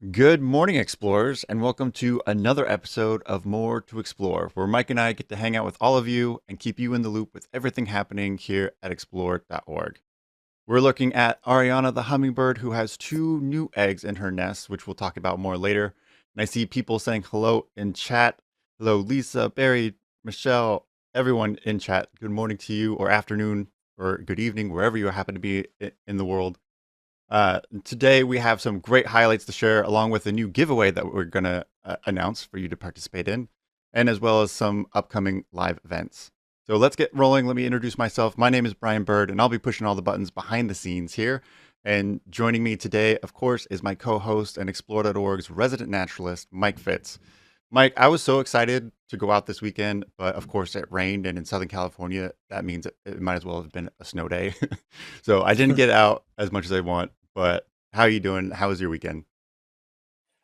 Good morning, explorers, and welcome to another episode of More to Explore, where Mike and I get to hang out with all of you and keep you in the loop with everything happening here at explore.org. We're looking at Aryana the hummingbird, who has two new eggs in her nest, which we'll talk about more later. And I see people saying hello in chat. Hello, Lisa, Barry, Michelle, everyone in chat. Good morning to you, or afternoon, or good evening, wherever you happen to be in the world. Today, we have some great highlights to share, along with a new giveaway that we're going to announce for you to participate in, and as well as some upcoming live events. So let's get rolling. Let me introduce myself. My name is Brian Bird, and I'll be pushing all the buttons behind the scenes here. And joining me today, of course, is my co host and Explore.org's resident naturalist, Mike Fitz. Mike, I was so excited to go out this weekend, but of course it rained, and in Southern California, that means it might as well have been a snow day. So I didn't get out as much as I want. But how are you doing? How was your weekend?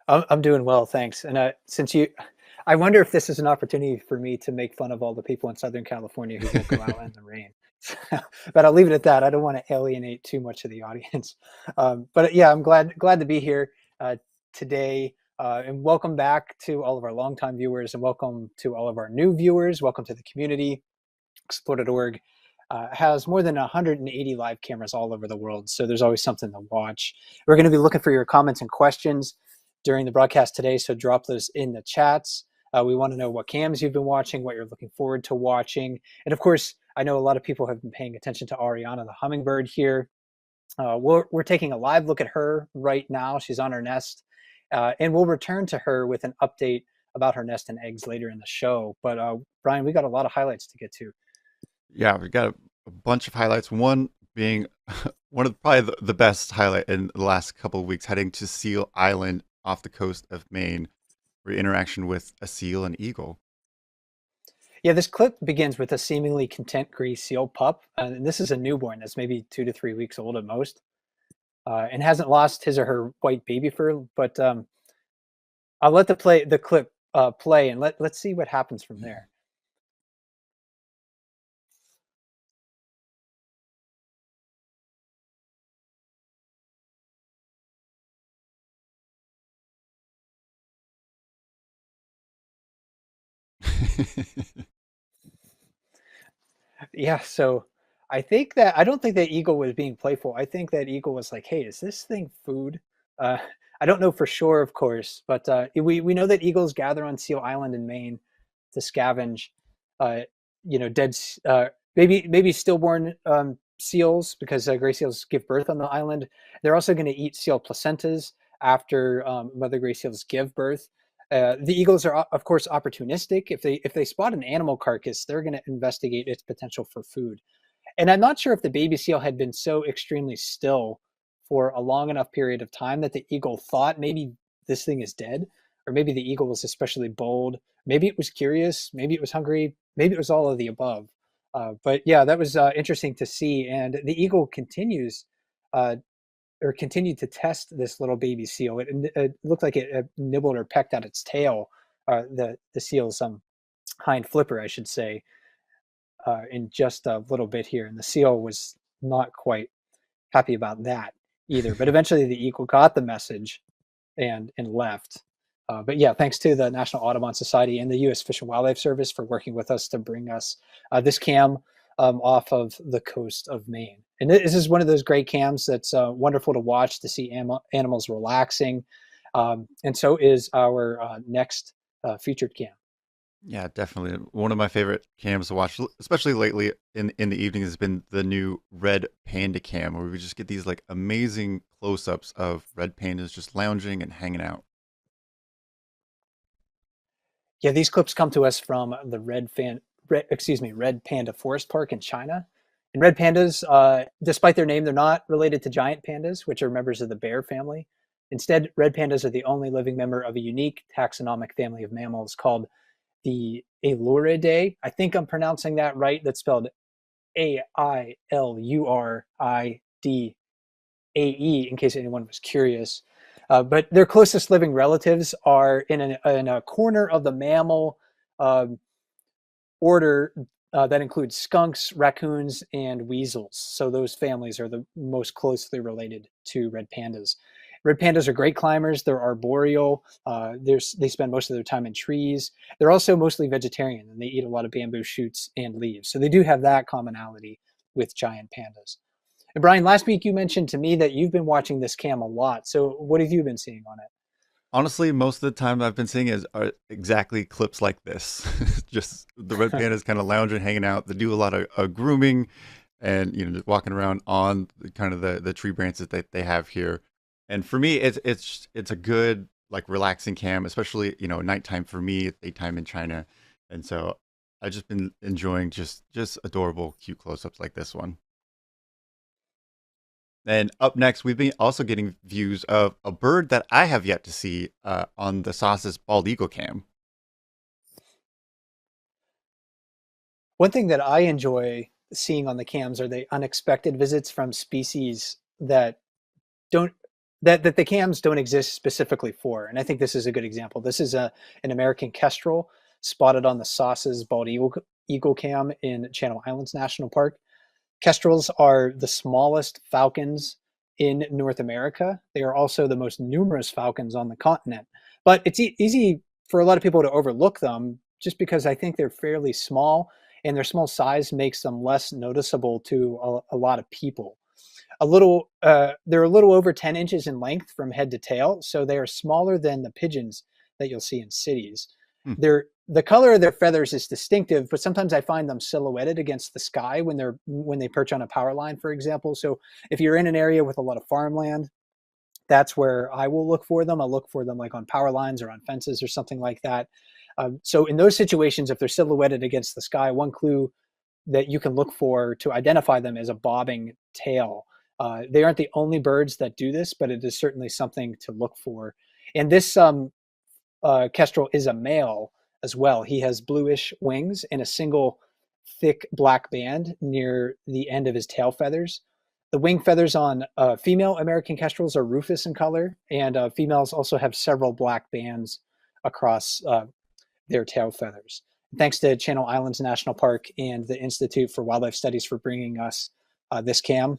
I'm doing well, thanks. And I wonder if this is an opportunity for me to make fun of all the people in Southern California who won't go out in the rain. But I'll leave it at that. I don't want to alienate too much of the audience. But yeah, I'm glad to be here today. And welcome back to all of our longtime viewers, and welcome to all of our new viewers. Welcome to the community. Explore.org has more than 180 live cameras all over the world, so there's always something to watch. We're going to be looking for your comments and questions during the broadcast today, so drop those in the chats. We want to know what cams you've been watching, what you're looking forward to watching, and of course, I know a lot of people have been paying attention to Aryana the hummingbird here. We're taking a live look at her right now. She's on her nest, and we'll return to her with an update about her nest and eggs later in the show. But Brian, we got a lot of highlights to get to. Yeah, we got a bunch of highlights. One being one of probably the best highlight in the last couple of weeks, heading to Seal Island off the coast of Maine, for interaction with a seal and eagle. Yeah, this clip begins with a seemingly content gray seal pup, and this is a newborn that's maybe 2 to 3 weeks old at most, and hasn't lost his or her white baby fur. But I'll let the clip play, and let's see what happens from there. Yeah, so I don't think that eagle was being playful. I think that eagle was like, "Hey, is this thing food?" Uh, I don't know for sure, of course, but we know that eagles gather on Seal Island in Maine to scavenge, uh, dead maybe stillborn seals because gray seals give birth on the island. They're also going to eat seal placentas after mother gray seals give birth. The eagles are, of course, opportunistic. If they spot an animal carcass, they're going to investigate its potential for food. And I'm not sure if the baby seal had been so extremely still for a long enough period of time that the eagle thought maybe this thing is dead, or maybe the eagle was especially bold. Maybe it was curious. Maybe it was hungry. Maybe it was all of the above. But yeah, that was interesting to see. And the eagle uh, continued to test this little baby seal. It looked like it nibbled or pecked at its tail, the seal's hind flipper, I should say, in just a little bit here. And the seal was not quite happy about that either. But eventually, the eagle got the message and left. But yeah, thanks to the National Audubon Society and the U.S. Fish and Wildlife Service for working with us to bring us this cam off of the coast of Maine. And this is one of those great cams that's wonderful to watch to see animals relaxing. And so is our next featured cam. Yeah, definitely. One of my favorite cams to watch, especially lately in the evening, has been the new red panda cam, where we just get these like amazing close-ups of red pandas just lounging and hanging out. Yeah, these clips come to us from the Red Panda Forest Park in China. And red pandas, despite their name, they're not related to giant pandas, which are members of the bear family. Instead, red pandas are the only living member of a unique taxonomic family of mammals called the Ailuridae. I think I'm pronouncing that right. That's spelled Ailuridae, in case anyone was curious. But their closest living relatives are in a corner of the mammal um, order that includes skunks, raccoons, and weasels. So those families are the most closely related to red pandas. Red pandas are great climbers. They're arboreal. They spend most of their time in trees. They're also mostly vegetarian, and they eat a lot of bamboo shoots and leaves. So they do have that commonality with giant pandas. And Brian, last week you mentioned to me that you've been watching this cam a lot. So what have you been seeing on it? Honestly, most of the time I've been seeing is are exactly clips like this. Just the red pandas kind of lounging, hanging out. They do a lot of grooming, and just walking around on kind of the tree branches that they have here. And for me, it's a good like relaxing cam, especially nighttime for me, daytime in China, and so I've just been enjoying just adorable, cute close-ups like this one. And up next, we've been also getting views of a bird that I have yet to see on the Sauce's bald eagle cam. One thing that I enjoy seeing on the cams are the unexpected visits from species that don't that the cams don't exist specifically for. And I think this is a good example. This is an American kestrel spotted on the Sauce's bald eagle cam in Channel Islands National Park. Kestrels are the smallest falcons in North America. They are also the most numerous falcons on the continent. But it's easy for a lot of people to overlook them just because I think they're fairly small, and their small size makes them less noticeable to a lot of people. They're a little over 10 inches in length from head to tail, so they are smaller than the pigeons that you'll see in cities. Hmm. The color of their feathers is distinctive, but sometimes I find them silhouetted against the sky when they perch on a power line, for example. So if you're in an area with a lot of farmland, that's where I will look for them. I'll look for them like on power lines or on fences or something like that. So in those situations, if they're silhouetted against the sky, one clue that you can look for to identify them is a bobbing tail. They aren't the only birds that do this, but it is certainly something to look for. And this kestrel is a male as well. He has bluish wings and a single thick black band near the end of his tail feathers. The wing feathers on female American kestrels are rufous in color, and females also have several black bands across their tail feathers. Thanks to Channel Islands National Park and the Institute for Wildlife Studies for bringing us this cam.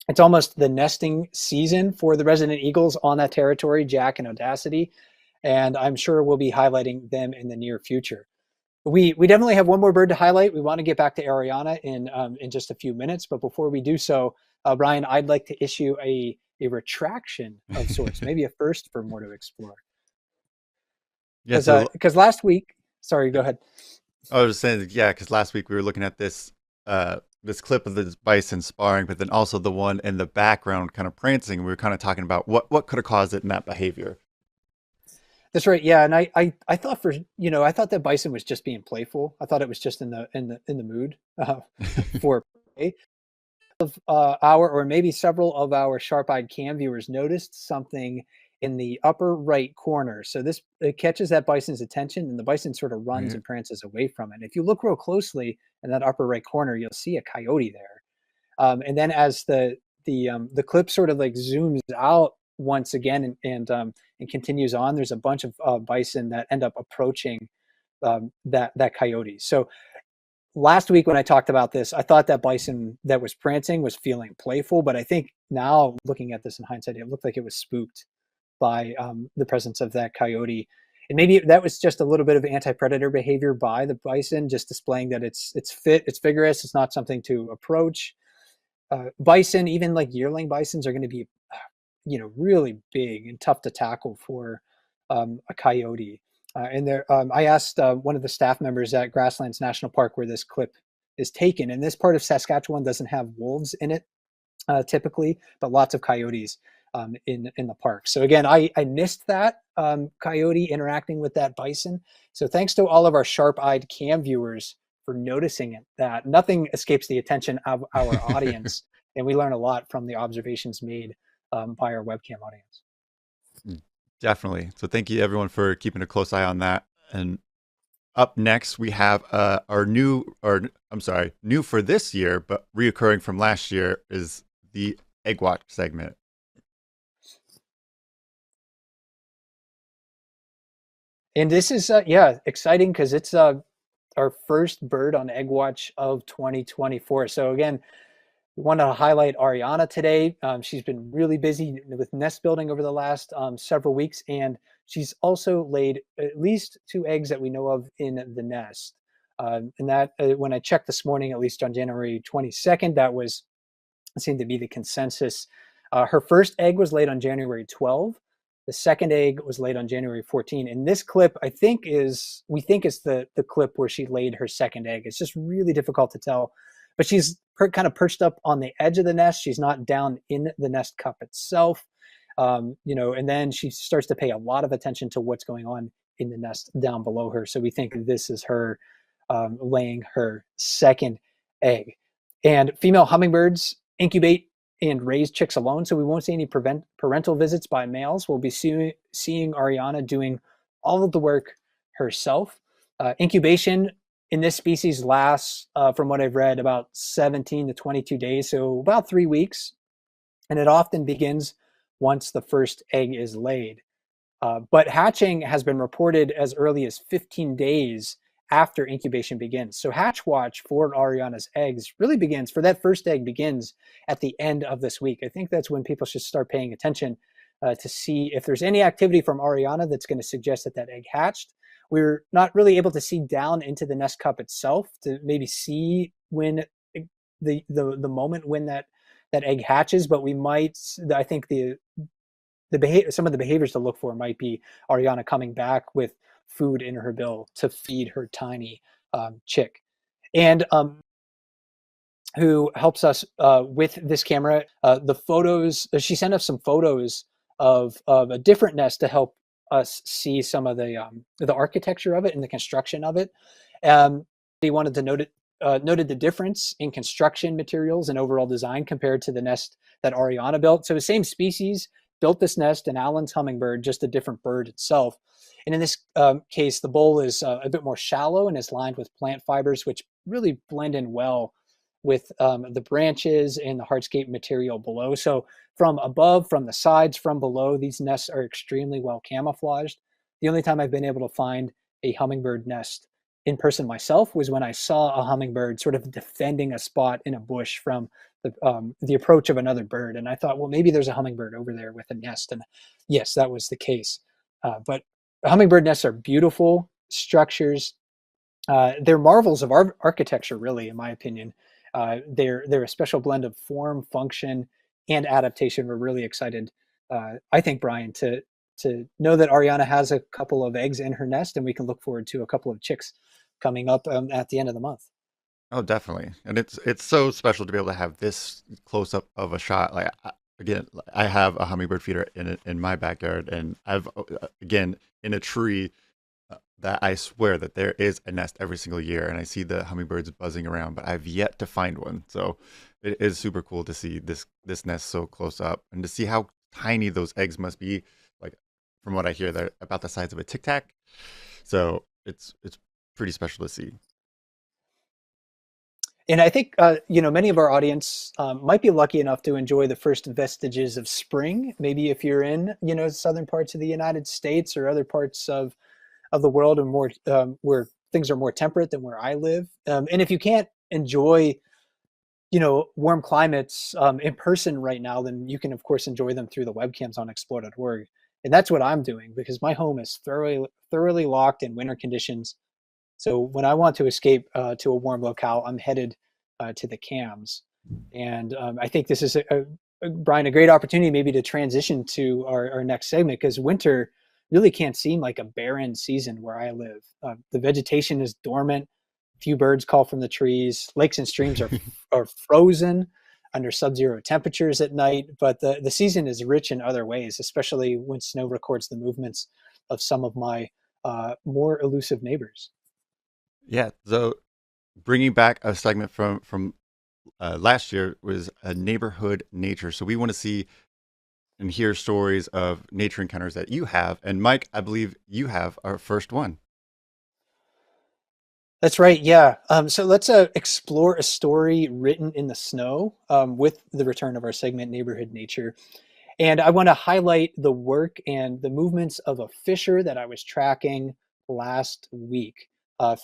It's almost the nesting season for the resident eagles on that territory, Jack and Audacity, and I'm sure we'll be highlighting them in the near future. We definitely have one more bird to highlight. We want to get back to Aryana in just a few minutes, but before we do so, Brian, I'd like to issue a retraction of sorts, maybe a first for More to Explore. Yeah, so Because last week, sorry, go ahead. I was just saying, yeah, because last week we were looking at this clip of the bison sparring, but then also the one in the background kind of prancing. We were kind of talking about what could have caused it in that behavior. That's right. Yeah, and I thought I thought that bison was just being playful. I thought it was just in the mood for play. Our or maybe several of our sharp-eyed cam viewers noticed something in the upper right corner. So this it catches that bison's attention, and the bison sort of runs Right. and prances away from it. And if you look real closely in that upper right corner, you'll see a coyote there. And then as the clip sort of like zooms out once again and continues on, there's a bunch of bison that end up approaching that coyote. So last week when I talked about this, I thought that bison that was prancing was feeling playful, but I think now looking at this in hindsight, it looked like it was spooked by the presence of that coyote. And maybe that was just a little bit of anti-predator behavior by the bison, just displaying that it's fit, it's vigorous, it's not something to approach. Bison, even like yearling bisons, are going to be, really big and tough to tackle for a coyote. And there, I asked one of the staff members at Grasslands National Park where this clip is taken, and this part of Saskatchewan doesn't have wolves in it typically, but lots of coyotes in the park. So again, I missed that coyote interacting with that bison. So thanks to all of our sharp-eyed cam viewers for noticing it. That nothing escapes the attention of our audience, and we learn a lot from the observations made by our webcam audience. Definitely. So thank you everyone for keeping a close eye on that. And up next we have our new for this year, but reoccurring from last year is the Egg Watch segment. And this is exciting because it's our first bird on Egg Watch of 2024. So again, We wanted to highlight Aryana today. She's been really busy with nest building over the last several weeks, and she's also laid at least 2 eggs that we know of in the nest. And that, when I checked this morning, at least on January 22nd, that was seemed to be the consensus. Her first egg was laid on January 12. The second egg was laid on January 14. And this clip, we think is the clip where she laid her second egg. It's just really difficult to tell, but she's kind of perched up on the edge of the nest. She's not down in the nest cup itself, and then she starts to pay a lot of attention to what's going on in the nest down below her. So we think this is her laying her second egg. And female hummingbirds incubate and raise chicks alone, so we won't see any parental visits by males. We'll be seeing Aryana doing all of the work herself. Incubation in this species lasts, from what I've read, about 17 to 22 days, so about 3 weeks, and it often begins once the first egg is laid. But hatching has been reported as early as 15 days after incubation begins. So hatch watch for Aryana's eggs really begins, for that first egg begins at the end of this week. I think that's when people should start paying attention to see if there's any activity from Aryana that's going to suggest that that egg hatched. We're not really able to see down into the nest cup itself to maybe see when the moment when that egg hatches, but we might, I think some of the behaviors to look for might be Aryana coming back with food in her bill to feed her tiny chick. And who helps us with this camera? The photos, she sent us some photos of a different nest to help us see some of the architecture of it and the construction of it. He wanted to noted the difference in construction materials and overall design compared to the nest that Aryana built. So the same species built this nest, an Allen's hummingbird, just a different bird itself. And in this case, the bowl is a bit more shallow and is lined with plant fibers, which really blend in well with the branches and the hardscape material below. So from above, from the sides, from below, these nests are extremely well camouflaged. The only time I've been able to find a hummingbird nest in person myself was when I saw a hummingbird sort of defending a spot in a bush from the approach of another bird. And I thought, well, maybe there's a hummingbird over there with a nest. And yes, that was the case. But hummingbird nests are beautiful structures. They're marvels of architecture, really, in my opinion. They're a special blend of form, function, and adaptation. We're really excited, I think, Brian, to know that Aryana has a couple of eggs in her nest, and we can look forward to a couple of chicks coming up at the end of the month. Oh, definitely. And it's so special to be able to have this close up of a shot. Again, I have a hummingbird feeder in my backyard, and I've again in a tree that I swear that there is a nest every single year, and I see the hummingbirds buzzing around, but I've yet to find one. So it is super cool to see this nest so close up and to see how tiny those eggs must be. Like from what I hear, they're about the size of a Tic Tac. So it's pretty special to see. And I think many of our audience might be lucky enough to enjoy the first vestiges of spring. Maybe if you're in southern parts of the United States or other parts of the world, and more where things are more temperate than where I live. And if you can't enjoy warm climates in person right now, then you can of course enjoy them through the webcams on explore.org. And that's what I'm doing because my home is thoroughly locked in winter conditions. So when I want to escape to a warm locale, I'm headed to the cams. And I think this is, Brian, a great opportunity maybe to transition to our next segment, because winter really can't seem like a barren season where I live. The vegetation is dormant. Few birds call from the trees. Lakes and streams are frozen under sub-zero temperatures at night. But the season is rich in other ways, especially when snow records the movements of some of my more elusive neighbors. Yeah. So bringing back a segment from last year was a neighborhood nature. So we want to see and hear stories of nature encounters that you have. And Mike, I believe you have our first one. That's right. Yeah. So let's explore a story written in the snow with the return of our segment, Neighborhood Nature. And I want to highlight the work and the movements of a fisher that I was tracking last week.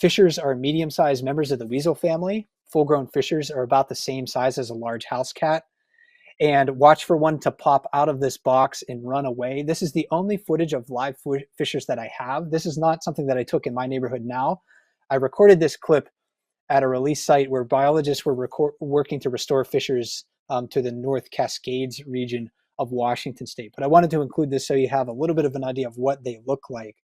Fishers are medium-sized members of the weasel family. Full-grown fishers are about the same size as a large house cat. And watch for one to pop out of this box and run away. This is the only footage of live fishers that I have. This is not something that I took in my neighborhood now. I recorded this clip at a release site where biologists were working to restore fishers to the North Cascades region of Washington state. But I wanted to include this so you have a little bit of an idea of what they look like.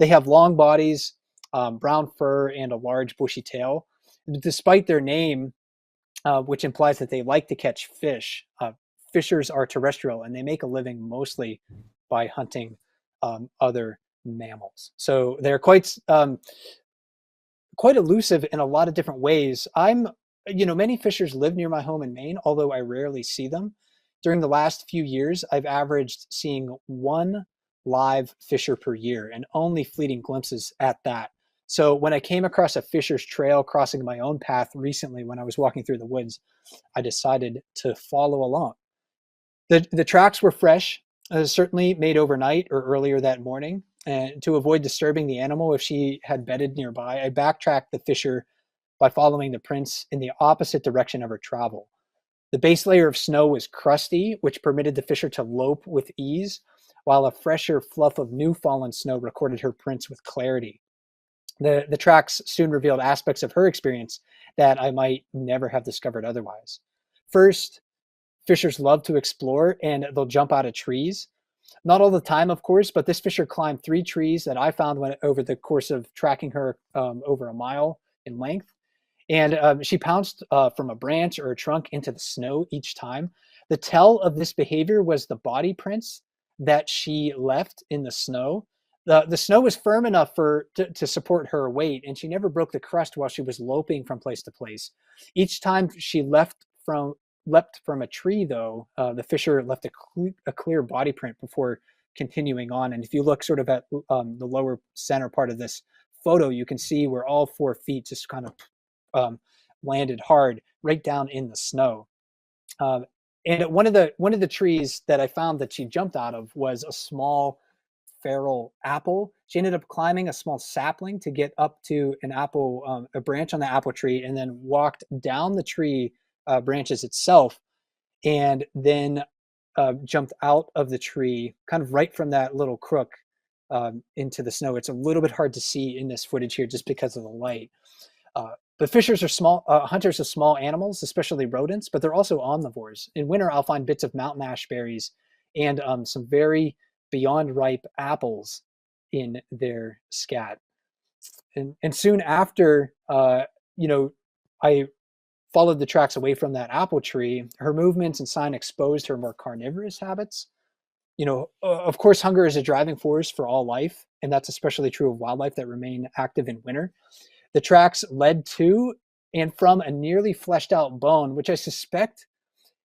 They have long bodies, brown fur, and a large bushy tail. Despite their name, which implies that they like to catch fish, fishers are terrestrial and they make a living mostly by hunting other mammals. So they're quite elusive in a lot of different ways. Many fishers live near my home in Maine, although I rarely see them. During the last few years, I've averaged seeing one live fisher per year and only fleeting glimpses at that. So when I came across a fisher's trail crossing my own path recently when I was walking through the woods, I decided to follow along. The tracks were fresh, certainly made overnight or earlier that morning. And to avoid disturbing the animal if she had bedded nearby, I backtracked the fisher by following the prints in the opposite direction of her travel. The base layer of snow was crusty, which permitted the fisher to lope with ease, while a fresher fluff of new fallen snow recorded her prints with clarity. The tracks soon revealed aspects of her experience that I might never have discovered otherwise. First, fishers love to explore and they'll jump out of trees. Not all the time, of course, but this fisher climbed 3 trees that I found over the course of tracking her over a mile in length. And she pounced from a branch or a trunk into the snow each time. The tell of this behavior was the body prints that she left in the snow. The snow was firm enough to support her weight, and she never broke the crust while she was loping from place to place. Each time she leapt from a tree, though, the fisher left a clear body print before continuing on. And if you look sort of at the lower center part of this photo, you can see where all 4 feet just kind of landed hard right down in the snow. And one of the trees that I found that she jumped out of was a small feral apple. She ended up climbing a small sapling to get up to a branch on the apple tree, and then walked down the tree branches itself, and then jumped out of the tree, kind of right from that little crook into the snow. It's a little bit hard to see in this footage here just because of the light. But fishers are hunters of small animals, especially rodents, but they're also omnivores. In winter, I'll find bits of mountain ash berries and some very beyond ripe apples in their scat. And soon after, I followed the tracks away from that apple tree, her movements and sign exposed her more carnivorous habits. Of course, hunger is a driving force for all life, and that's especially true of wildlife that remain active in winter. The tracks led to and from a nearly fleshed out bone, which I suspect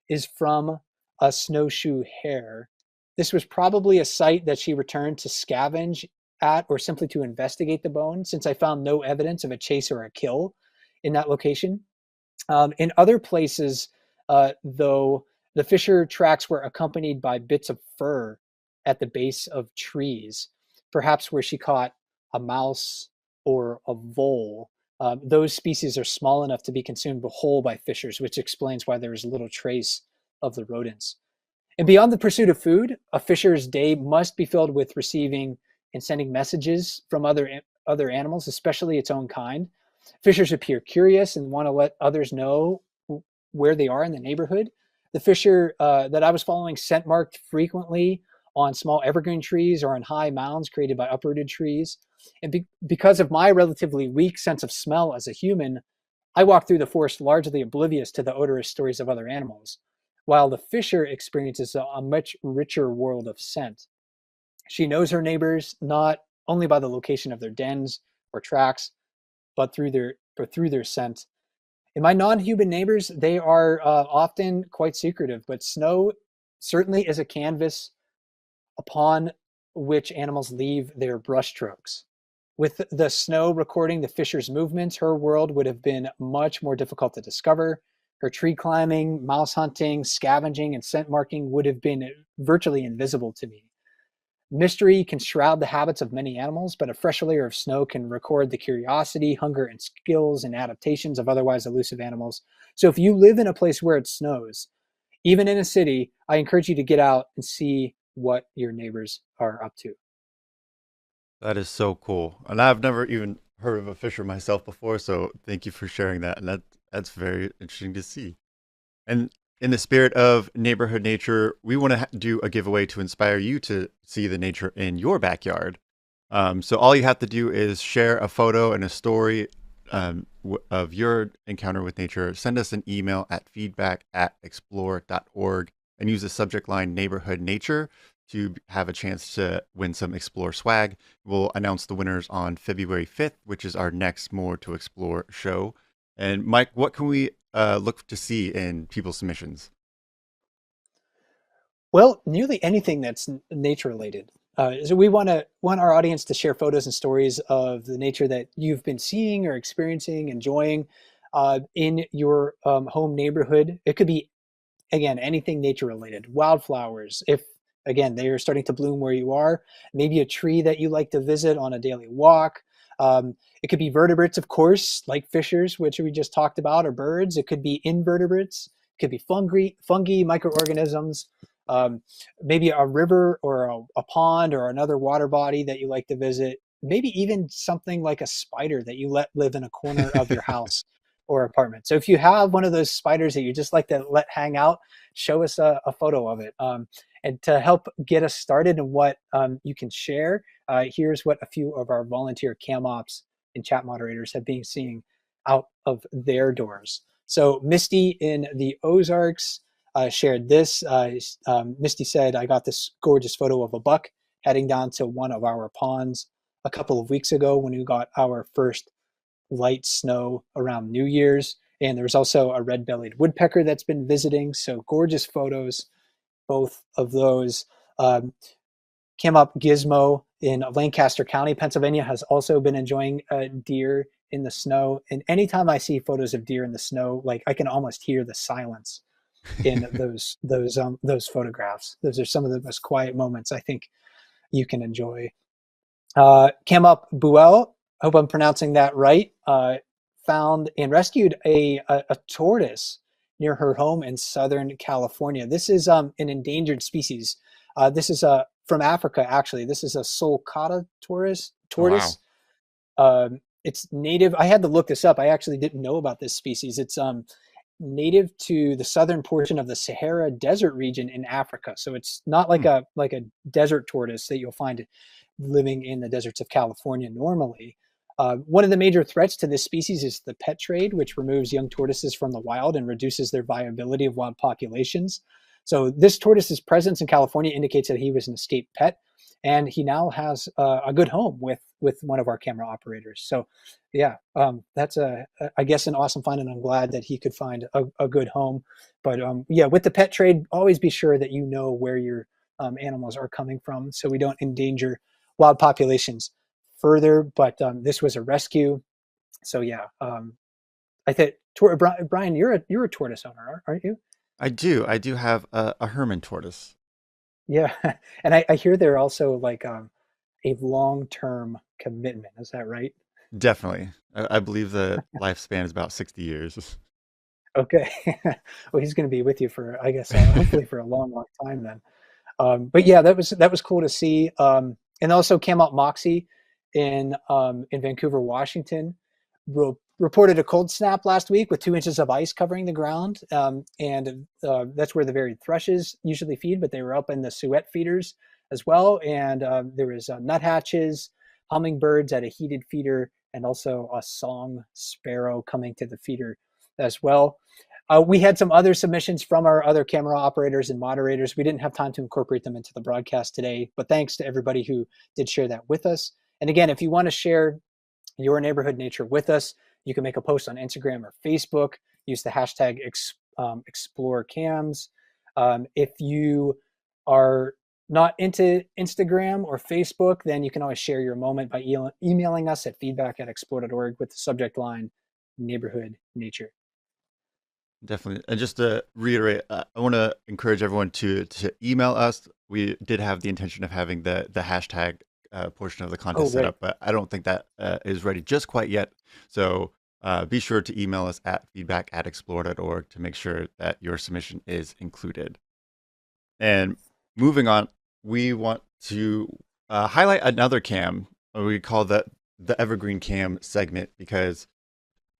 is from a snowshoe hare. This was probably a site that she returned to scavenge at or simply to investigate the bone, since I found no evidence of a chase or a kill in that location. In other places, though, the fisher tracks were accompanied by bits of fur at the base of trees, perhaps where she caught a mouse or a vole. Those species are small enough to be consumed whole by fishers, which explains why there is little trace of the rodents. And beyond the pursuit of food, a fisher's day must be filled with receiving and sending messages from other animals, especially its own kind. Fishers appear curious and want to let others know where they are in the neighborhood. The fisher that I was following scent marked frequently on small evergreen trees or on high mounds created by uprooted trees. And because of my relatively weak sense of smell as a human, I walk through the forest largely oblivious to the odorous stories of other animals, while the fisher experiences a much richer world of scent. She knows her neighbors not only by the location of their dens or tracks, but through their scent. And my non-human neighbors, they are often quite secretive, but snow certainly is a canvas upon which animals leave their brushstrokes. With the snow recording the fisher's movements, her world would have been much more difficult to discover. Her tree climbing, mouse hunting, scavenging, and scent marking would have been virtually invisible to me. Mystery can shroud the habits of many animals, but a fresh layer of snow can record the curiosity, hunger, and skills and adaptations of otherwise elusive animals. So if you live in a place where it snows, even in a city, I encourage you to get out and see what your neighbors are up to. That is so cool. And I've never even heard of a fisher myself before, so thank you for sharing that. And that's very interesting to see. And in the spirit of neighborhood nature, we want to do a giveaway to inspire you to see the nature in your backyard. So all you have to do is share a photo and a story of your encounter with nature. Send us an email at feedback@explore.org and use the subject line neighborhood nature to have a chance to win some Explore swag. We'll announce the winners on February 5th, which is our next More to Explore show. And Mike, what can we look to see in people's submissions? Well, nearly anything that's nature related. So we want our audience to share photos and stories of the nature that you've been seeing or experiencing, enjoying in your home neighborhood. It could be, again, anything nature related. Wildflowers, if again they are starting to bloom where you are, maybe a tree that you like to visit on a daily walk. It could be vertebrates, of course, like fishers, which we just talked about, or birds. It could be invertebrates. It could be fungi, microorganisms. Um, Maybe a river or a pond or another water body that you like to visit. Maybe even something like a spider that you let live in a corner of your house or apartment. So if you have one of those spiders that you just like to let hang out, show us a photo of it. And to help get us started and what you can share, here's what a few of our volunteer cam ops and chat moderators have been seeing out of their doors. So Misty in the Ozarks shared this. Misty said, I got this gorgeous photo of a buck heading down to one of our ponds a couple of weeks ago when we got our first light snow around New Year's. And there's also a red-bellied woodpecker that's been visiting. So gorgeous photos, both of those. Um, Came up Gizmo in Lancaster County, Pennsylvania, has also been enjoying deer in the snow. And anytime I see photos of deer in the snow, like I can almost hear the silence in those photographs. Those are some of the most quiet moments I think you can enjoy. Kamop Buell, hope I'm pronouncing that right, found and rescued a tortoise near her home in Southern California. This is an endangered species. This is from Africa, actually. This is a sulcata tortoise. Oh, wow. It's native. I had to look this up. I actually didn't know about this species. It's native to the southern portion of the Sahara Desert region in Africa. So it's not Hmm. like a desert tortoise that you'll find living in the deserts of California normally. One of the major threats to this species is the pet trade, which removes young tortoises from the wild and reduces their viability of wild populations. So this tortoise's presence in California indicates that he was an escaped pet, and he now has a good home with one of our camera operators. So, yeah, that's I guess an awesome find, and I'm glad that he could find a good home. But yeah, with the pet trade, always be sure that you know where your animals are coming from, so we don't endanger wild populations further. But this was a rescue, so yeah. I think Brian, you're a tortoise owner, aren't you? I do have a Herman tortoise. Yeah, and I hear they're also like a long-term commitment. Is that right? Definitely. I believe the lifespan is about 60 years. Okay. Well, he's going to be with you for, I guess, hopefully for a long, long time then. But yeah, that was cool to see. And also came out Moxie in Vancouver, Washington, reported a cold snap last week with 2 inches of ice covering the ground, and that's where the varied thrushes usually feed. But they were up in the suet feeders as well, and there was nuthatches, hummingbirds at a heated feeder, and also a song sparrow coming to the feeder as well. We had some other submissions from our other camera operators and moderators. We didn't have time to incorporate them into the broadcast today, but thanks to everybody who did share that with us. And again, if you want to share your neighborhood nature with us, you can make a post on Instagram or Facebook. Use the hashtag ExploreCams. If you are not into Instagram or Facebook, then you can always share your moment by emailing us at feedback@explore.org with the subject line neighborhood nature. Definitely. And just to reiterate, I want to encourage everyone to email us. We did have the intention of having the hashtag portion of the Oh, contest set right. up, but I don't think that is ready just quite yet. So be sure to email us at feedback@explore.org to make sure that your submission is included. And moving on, we want to highlight another cam. We call that the Evergreen Cam segment because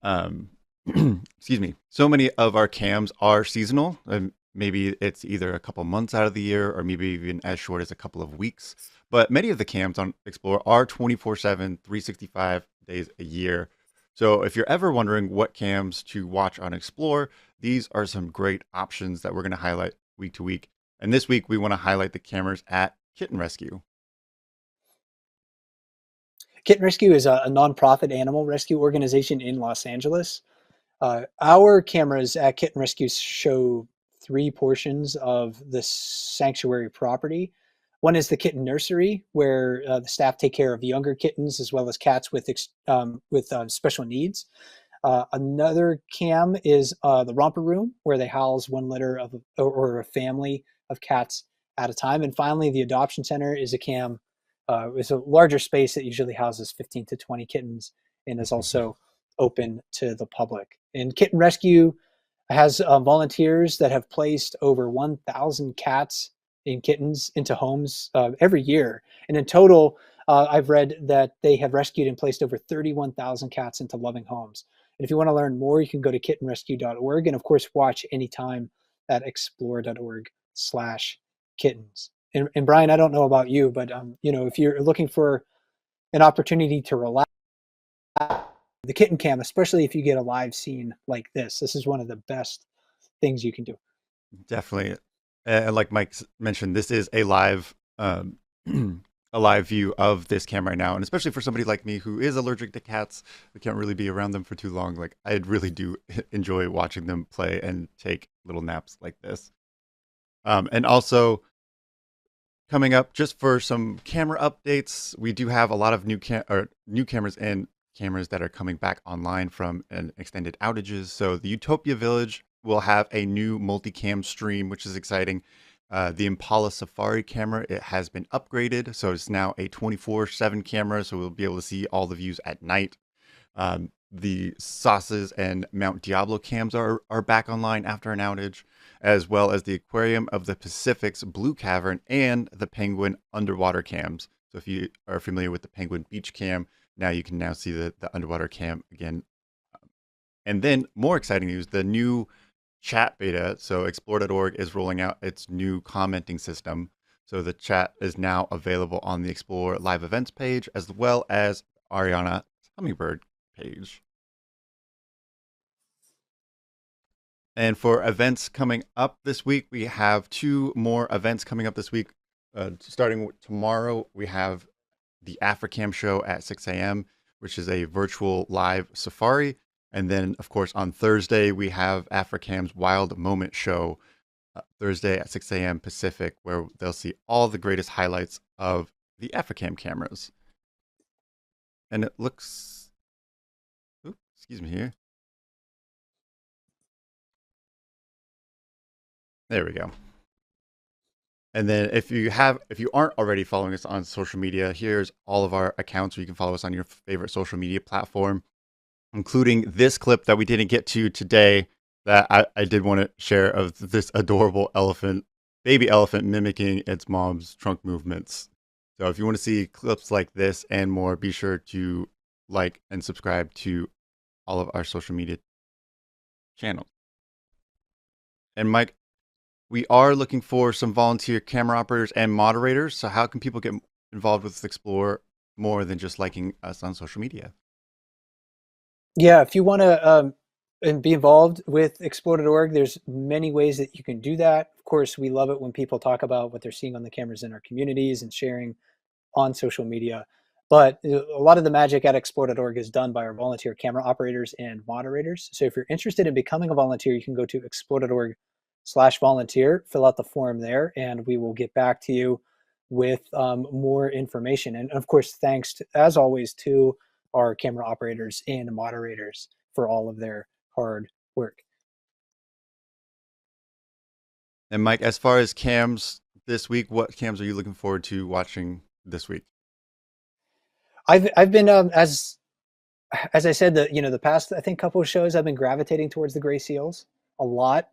um, excuse me. So many of our cams are seasonal. And maybe it's either a couple months out of the year or maybe even as short as a couple of weeks. But many of the cams on Explore are 24/7, 365 days a year. So if you're ever wondering what cams to watch on Explore, these are some great options that we're going to highlight week to week. And this week, we want to highlight the cameras at Kitten Rescue. Kitten Rescue is a nonprofit animal rescue organization in Los Angeles. Our cameras at Kitten Rescue show three portions of the sanctuary property. One is the kitten nursery, where the staff take care of younger kittens as well as cats with special needs. Another cam is the romper room, where they house one litter of or a family of cats at a time. And finally, the adoption center is a cam. It's a larger space that usually houses 15 to 20 kittens and is also open to the public. And Kitten Rescue has volunteers that have placed over 1,000 cats and kittens into homes every year. And in total, I've read that they have rescued and placed over 31,000 cats into loving homes. And if you want to learn more, you can go to kittenrescue.org and, of course, watch anytime at explore.org/kittens. And Brian, I don't know about you, but if you're looking for an opportunity to relax, the kitten cam, especially if you get a live scene like this is one of the best things you can do. Definitely. And like Mike mentioned, this is a live a live view of this cam right now. And especially for somebody like me who is allergic to cats, who can't really be around them for too long, like I really do enjoy watching them play and take little naps like this. And also coming up just for some camera updates, we do have a lot of new cameras and cameras that are coming back online from an extended outages. So the Utopia Village will have a new multicam stream, which is exciting. The Impala Safari camera, it has been upgraded, so it's now a 24/7 camera, so we'll be able to see all the views at night. The Sauces and Mount Diablo cams are back online after an outage, as well as the Aquarium of the Pacific's Blue Cavern and the Penguin underwater cams. So if you are familiar with the Penguin Beach cam, now you can now see the underwater cam again. And then more exciting news, the new chat beta. So explore.org is rolling out its new commenting system. So the chat is now available on the Explore live events page as well as Aryana Hummingbird page. And for events coming up this week, we have two more events coming up this week. Starting tomorrow, we have the Africam show at 6 a.m., which is a virtual live safari. And then, of course, on Thursday, we have Africam's Wild Moment show, Thursday at 6 a.m. Pacific, where they'll see all the greatest highlights of the Africam cameras. And it looks, oops, excuse me here. There we go. And then if you aren't already following us on social media, here's all of our accounts where you can follow us on your favorite social media platform, including this clip that we didn't get to today that I did want to share of this adorable baby elephant mimicking its mom's trunk movements. So if you want to see clips like this and more, be sure to like and subscribe to all of our social media channels. And Mike, we are looking for some volunteer camera operators and moderators. So how can people get involved with Explore more than just liking us on social media? Yeah, if you want to and be involved with explore.org, there's many ways that you can do that. Of course, we love it when people talk about what they're seeing on the cameras in our communities and sharing on social media. But a lot of the magic at explore.org is done by our volunteer camera operators and moderators. So if you're interested in becoming a volunteer, you can go to explore.org/volunteer, fill out the form there, and we will get back to you with more information. And of course, thanks to, as always, to our camera operators and moderators for all of their hard work. And Mike, as far as cams this week, what cams are you looking forward to watching this week? I've been as I said, the past I think couple of shows I've been gravitating towards the gray seals a lot,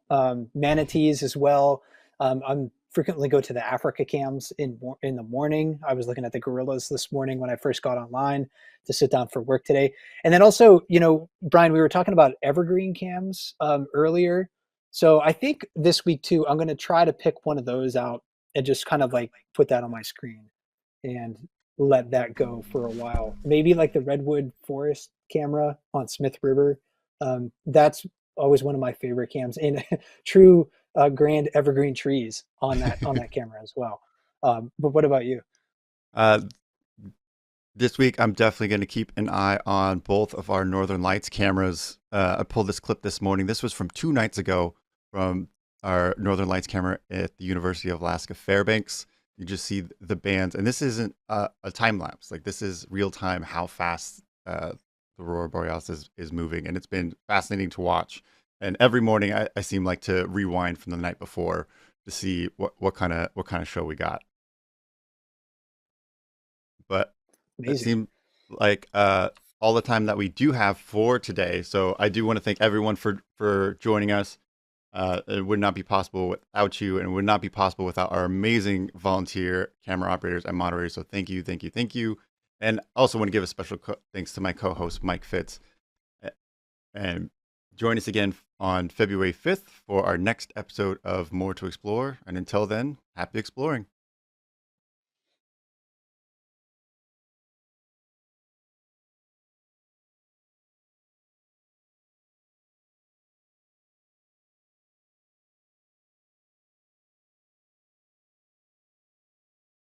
manatees as well. I'm frequently go to the Africa cams in the morning. I was looking at the gorillas this morning when I first got online to sit down for work today, and then also, Brian, we were talking about evergreen cams earlier. So I think this week too, I'm going to try to pick one of those out and just kind of like put that on my screen and let that go for a while. Maybe like the redwood forest camera on Smith River. That's always one of my favorite cams, and true grand evergreen trees on that camera as well. But what about you? uh, this week, I'm definitely going to keep an eye on both of our Northern Lights cameras. I pulled this clip this morning. This was from 2 nights ago from our Northern Lights camera at the University of Alaska Fairbanks. You just see the bands, and this isn't a time lapse. Like this is real time how fast the Aurora Borealis is moving, and it's been fascinating to watch. And every morning, I seem like to rewind from the night before to see what kind of show we got. But that Amazing. seemed like all the time that we do have for today. So I do want to thank everyone for joining us. It would not be possible without you, and it would not be possible without our amazing volunteer camera operators and moderators. So thank you, thank you, thank you. And I also want to give a special thanks to my co-host Mike Fitz. And join us again on February 5th for our next episode of More to Explore. And until then, happy exploring.